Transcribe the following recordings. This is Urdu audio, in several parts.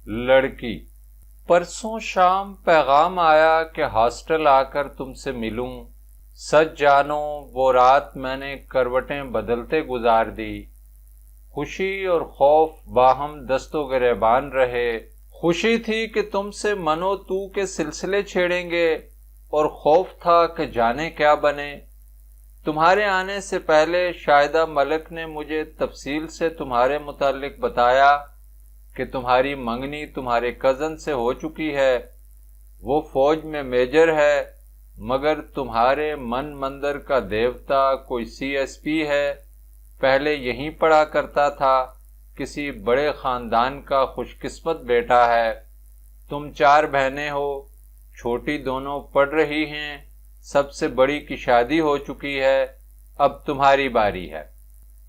لڑکی: پرسوں شام پیغام آیا کہ ہاسٹل آ کر تم سے ملوں۔ سچ جانو وہ رات میں نے کروٹیں بدلتے گزار دی۔ خوشی اور خوف باہم دست و گریبان رہے۔ خوشی تھی کہ تم سے من و تو کے سلسلے چھیڑیں گے، اور خوف تھا کہ جانے کیا بنے۔ تمہارے آنے سے پہلے شاہدہ ملک نے مجھے تفصیل سے تمہارے متعلق بتایا کہ تمہاری منگنی تمہارے کزن سے ہو چکی ہے۔ وہ فوج میں میجر ہے، مگر تمہارے من مندر کا دیوتا کوئی CSP ہے، پہلے یہیں پڑھا کرتا تھا، کسی بڑے خاندان کا خوش قسمت بیٹا ہے۔ تم 4 بہنیں ہو، چھوٹی دونوں پڑھ رہی ہیں، سب سے بڑی کی شادی ہو چکی ہے، اب تمہاری باری ہے۔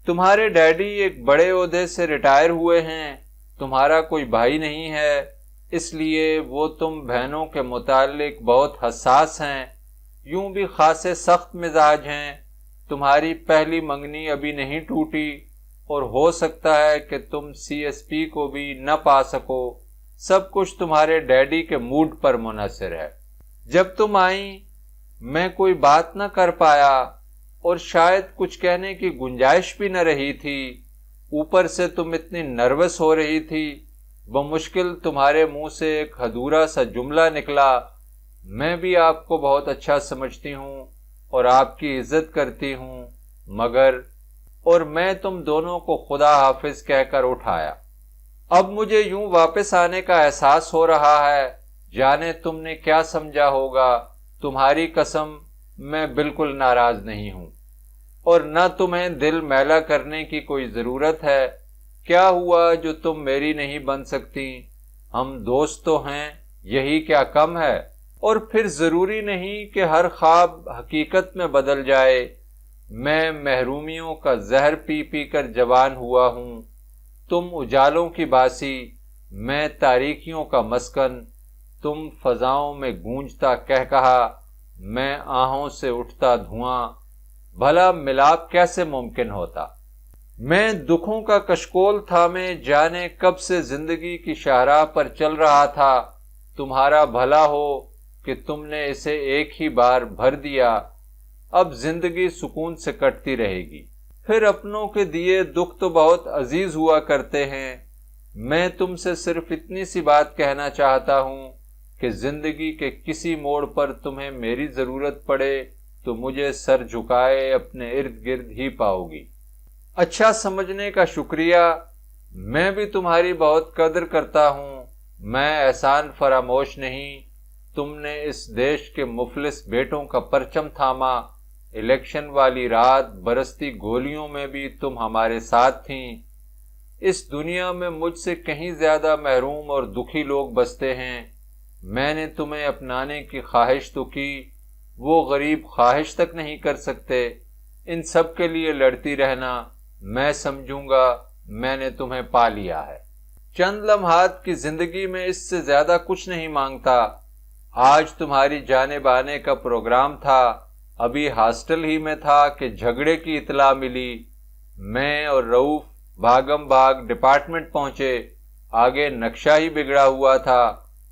تمہارے ڈیڈی ایک بڑے عہدے سے ریٹائر ہوئے ہیں، تمہارا کوئی بھائی نہیں ہے، اس لیے وہ تم بہنوں کے متعلق بہت حساس ہیں، یوں بھی خاصے سخت مزاج ہیں۔ تمہاری پہلی منگنی ابھی نہیں ٹوٹی، اور ہو سکتا ہے کہ تم CSP کو بھی نہ پا سکو۔ سب کچھ تمہارے ڈیڈی کے موڈ پر منحصر ہے۔ جب تم آئیں میں کوئی بات نہ کر پایا، اور شاید کچھ کہنے کی گنجائش بھی نہ رہی تھی۔ اوپر سے تم اتنی نروس ہو رہی تھی، بمشکل تمہارے منہ سے ایک ادھورا سا جملہ نکلا: میں بھی آپ کو بہت اچھا سمجھتی ہوں اور آپ کی عزت کرتی ہوں، مگر… اور میں تم دونوں کو خدا حافظ کہہ کر اٹھایا۔ اب مجھے یوں واپس آنے کا احساس ہو رہا ہے، جانے تم نے کیا سمجھا ہوگا۔ تمہاری قسم میں بالکل ناراض نہیں ہوں، اور نہ تمہیں دل میلا کرنے کی کوئی ضرورت ہے۔ کیا ہوا جو تم میری نہیں بن سکتی؟ ہم دوست تو ہیں، یہی کیا کم ہے؟ اور پھر ضروری نہیں کہ ہر خواب حقیقت میں بدل جائے۔ میں محرومیوں کا زہر پی پی کر جوان ہوا ہوں۔ تم اجالوں کی باسی، میں تاریکیوں کا مسکن۔ تم فضاؤں میں گونجتا کہکہا، میں آہوں سے اٹھتا دھواں۔ بھلا ملاپ کیسے ممکن ہوتا؟ میں دکھوں کا کشکول تھامے جانے کب سے زندگی کی شاہراہ پر چل رہا تھا۔ تمہارا بھلا ہو کہ تم نے اسے ایک ہی بار بھر دیا۔ اب زندگی سکون سے کٹتی رہے گی۔ پھر اپنوں کے دیے دکھ تو بہت عزیز ہوا کرتے ہیں۔ میں تم سے صرف اتنی سی بات کہنا چاہتا ہوں کہ زندگی کے کسی موڑ پر تمہیں میری ضرورت پڑے تو مجھے سر جھکائے اپنے ارد گرد ہی پاؤ گی۔ اچھا سمجھنے کا شکریہ، میں بھی تمہاری بہت قدر کرتا ہوں۔ میں احسان فراموش نہیں۔ تم نے اس دیش کے مفلس بیٹوں کا پرچم تھاما۔ الیکشن والی رات برستی گولیوں میں بھی تم ہمارے ساتھ تھیں۔ اس دنیا میں مجھ سے کہیں زیادہ محروم اور دکھی لوگ بستے ہیں۔ میں نے تمہیں اپنانے کی خواہش تو کی، وہ غریب خواہش تک نہیں کر سکتے۔ ان سب کے لیے لڑتی رہنا، میں سمجھوں گا میں نے تمہیں پا لیا ہے۔ چند لمحات کی زندگی میں اس سے زیادہ کچھ نہیں مانگتا۔ آج تمہاری جانب آنے کا پروگرام تھا، ابھی ہاسٹل ہی میں تھا کہ جھگڑے کی اطلاع ملی۔ میں اور رؤوف بھاگم بھاگ ڈپارٹمنٹ پہنچے۔ آگے نقشہ ہی بگڑا ہوا تھا،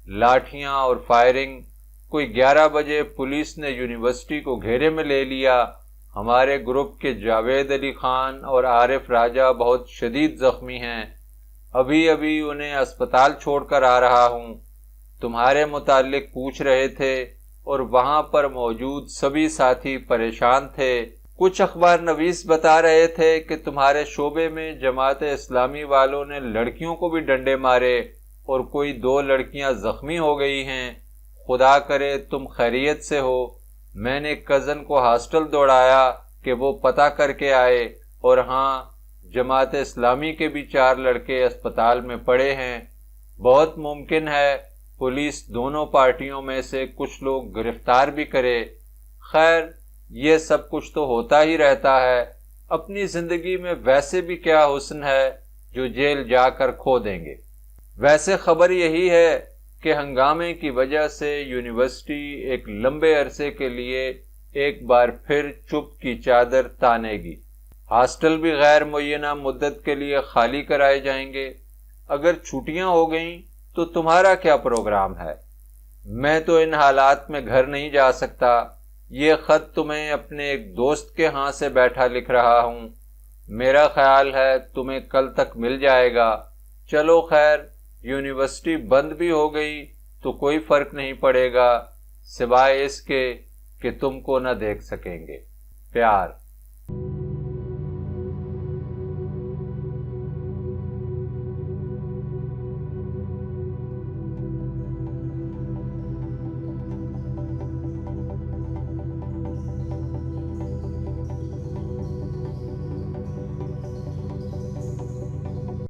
لاٹھیاں اور فائرنگ۔ کوئی 11 بجے پولیس نے یونیورسٹی کو گھیرے میں لے لیا۔ ہمارے گروپ کے جاوید علی خان اور عارف راجہ بہت شدید زخمی ہیں، ابھی انہیں اسپتال چھوڑ کر آ رہا ہوں۔ تمہارے متعلق پوچھ رہے تھے، اور وہاں پر موجود سبھی ساتھی پریشان تھے۔ کچھ اخبار نویس بتا رہے تھے کہ تمہارے شعبے میں جماعت اسلامی والوں نے لڑکیوں کو بھی ڈنڈے مارے، اور کوئی 2 لڑکیاں زخمی ہو گئی ہیں۔ خدا کرے تم خیریت سے ہو۔ میں نے کزن کو ہاسٹل دوڑایا کہ وہ پتہ کر کے آئے، اور ہاں، جماعت اسلامی کے بھی 4 لڑکے اسپتال میں پڑے ہیں۔ بہت ممکن ہے پولیس دونوں پارٹیوں میں سے کچھ لوگ گرفتار بھی کرے۔ خیر، یہ سب کچھ تو ہوتا ہی رہتا ہے۔ اپنی زندگی میں ویسے بھی کیا حسن ہے جو جیل جا کر کھو دیں گے۔ ویسے خبر یہی ہے کہ ہنگامے کی وجہ سے یونیورسٹی ایک لمبے عرصے کے لیے ایک بار پھر چپ کی چادر تانے گی۔ ہاسٹل بھی غیر معینہ مدت کے لیے خالی کرائے جائیں گے۔ اگر چھٹیاں ہو گئیں تو تمہارا کیا پروگرام ہے؟ میں تو ان حالات میں گھر نہیں جا سکتا، یہ خط تمہیں اپنے ایک دوست کے ہاں سے بیٹھا لکھ رہا ہوں، میرا خیال ہے تمہیں کل تک مل جائے گا۔ چلو خیر، یونیورسٹی بند بھی ہو گئی تو کوئی فرق نہیں پڑے گا، سوائے اس کے کہ تم کو نہ دیکھ سکیں گے۔ پیار۔